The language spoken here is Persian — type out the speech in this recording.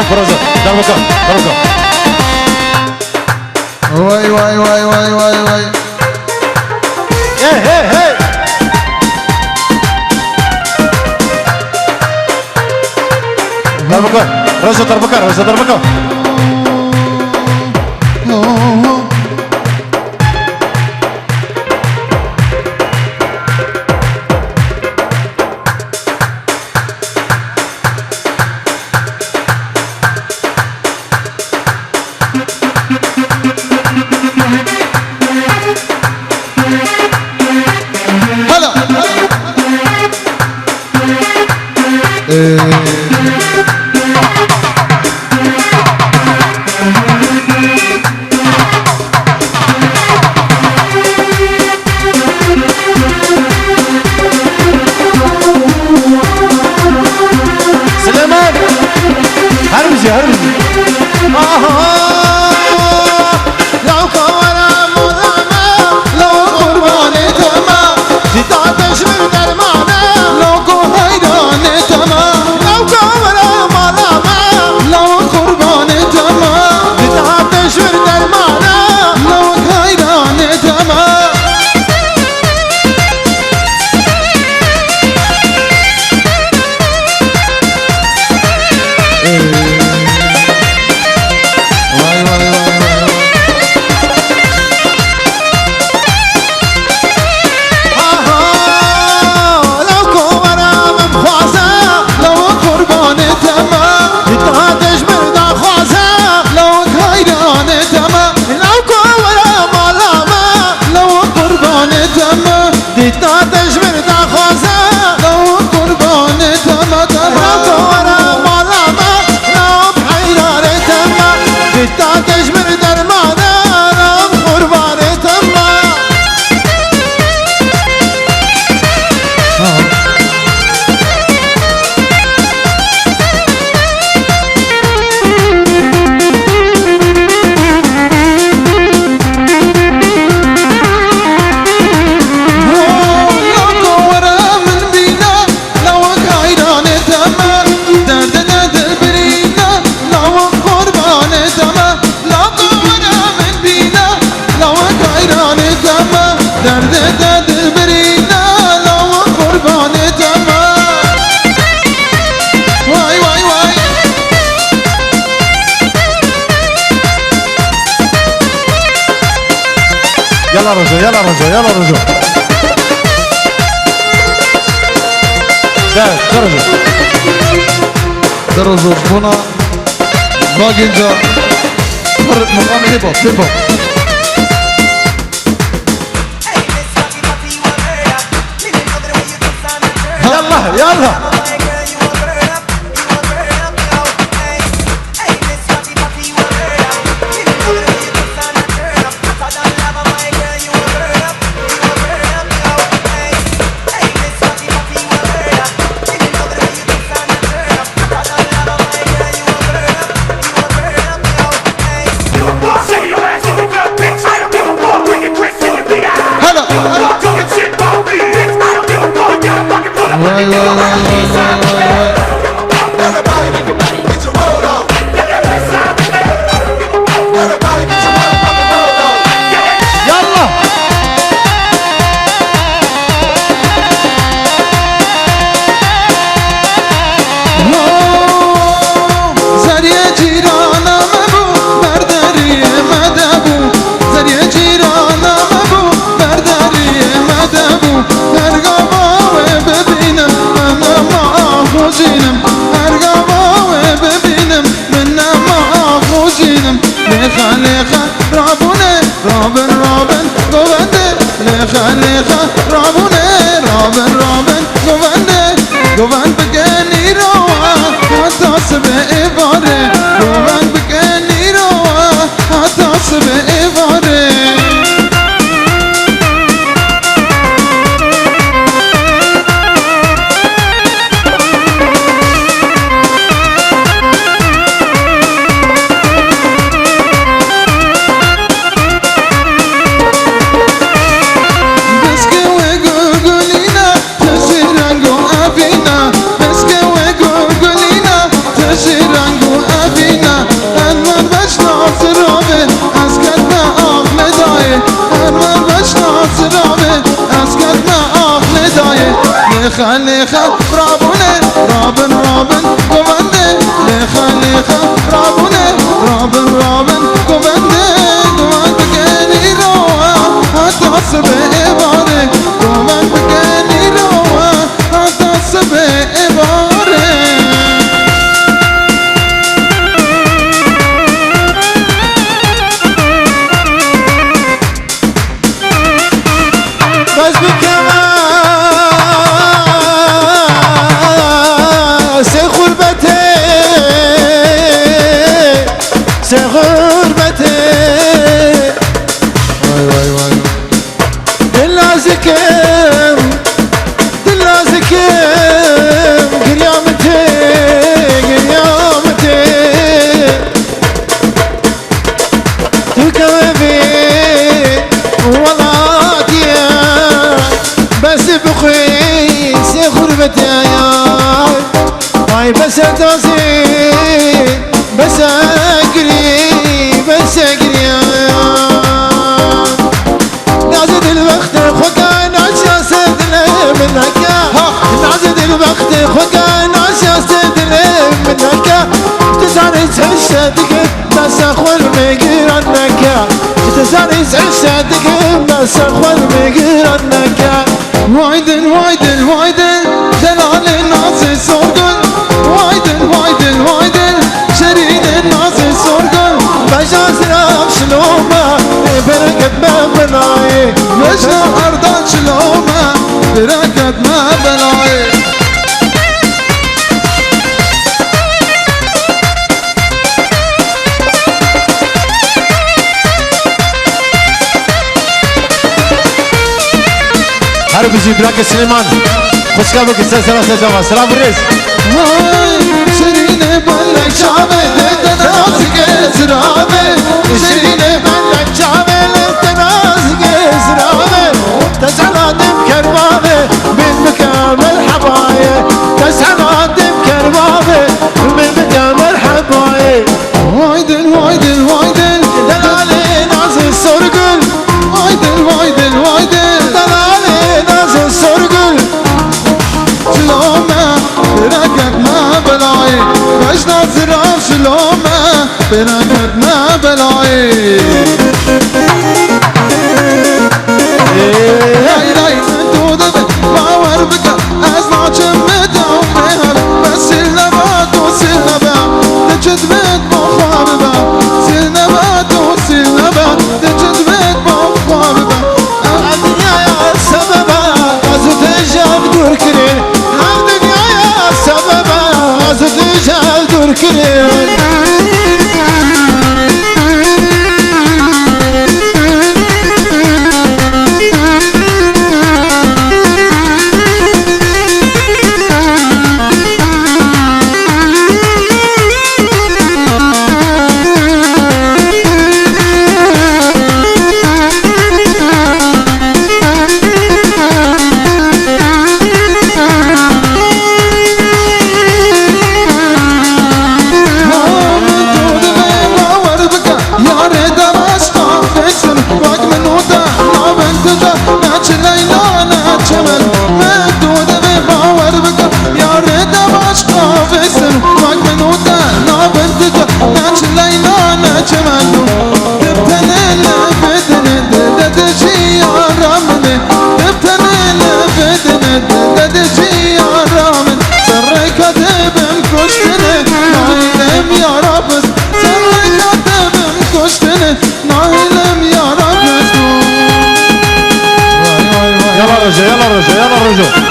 فرزة دربكا دربكا واي واي واي واي واي واي هي هي دربكا رزة دربكا رزة دربكا سليمان هرمزي هرمزي لو كورا مضامة لو قرباني تمام تتعطش من درمانة لو كهيداني تمام لو كورا مضامة لو قرباني تمام تتعطش من درمانة لو كهيداني تمام تتعطش من دخوزة لو قرباني تما تما لو ورا ملامة لو بحيراني تما تتعطش من درمانة لو قرباني تما درد درد برينا لو قرباني تما واي واي واي يلا رجو يلا رجو يلا رجو ده درجة درجة بنا باقي فرق مقام هيب هوب هيب هوب يلا يلا واي واي واي يلا زرية جيرانا مبو برداري مدبو زرية جيرانا مبو برداري مدبو هرقبا وببينم أنا ما أخوزينم هرقبا وببينم منا ما أخوزينم ليخا ليخا رابوني رابن رابن قوانده ليخا ليخا رابوني رابن رابن قوانده قوان بكني روا حتى سبع إبارة قوان بكني روا حتى سبع إبارة بسكي وقوقولينا تسيرنقو أبينا لخا رابونه رابن رابن قبنده لخا رابونه رابن رابن قبنده قبند كاني روى حتى الصبح بارك قبند كاني روى حتى الصبح بارك بس بكما سغربتي سغربتي واي واي واي دلازكم دلازكم قيامتي قيامتي تكوي والله بس بخي سغربتي هاي بس تاسي بس اقري بس اقري نازد الوقت خوكا ناشا سدنا منك نازد الوقت خوكا ناشا سدنا منك تسعني سعشتك بس اخوال مقرنك تسعني سعشتك بس اخوال مقرنك وايدن وايدن وايدن دلال الناس سورقن وايدن وايدن وايدن شرين الناس سورقن بجاز راب شلومه بركت ما بلاي مشنا أرضان شلومة بركت ما بلاي حرب جبراك سليمان خوشكابك السلسلة سجوة سلام الرئيس هاي شرين بلك شعبي تناسك زرابي شيرين بلك شعبي تناسك زرابي تسعى دم كربابي من مكامل حبايب تسعى دم كربابي من مكامل حبايب وايدن وايدن وايدن دلالي ناس السرقل وايدن وايدن وايدن دلالي ناس السرقل شلومة بركت ما بلاي مشنا زراف شلومة بركت ما بلاي لاي لاي انتو دبي باور بك ازنا جمتا ومهر بس النبات وسلنبا تجد بيت بخاربا سلنبات وسلنبا تجد بيت بخاربا الدنيا يا سببا غزت الجاب دور كريم الدنيا يا سببا غزت الجاب دور كريم يلا رجع يلا رجع يلا رجع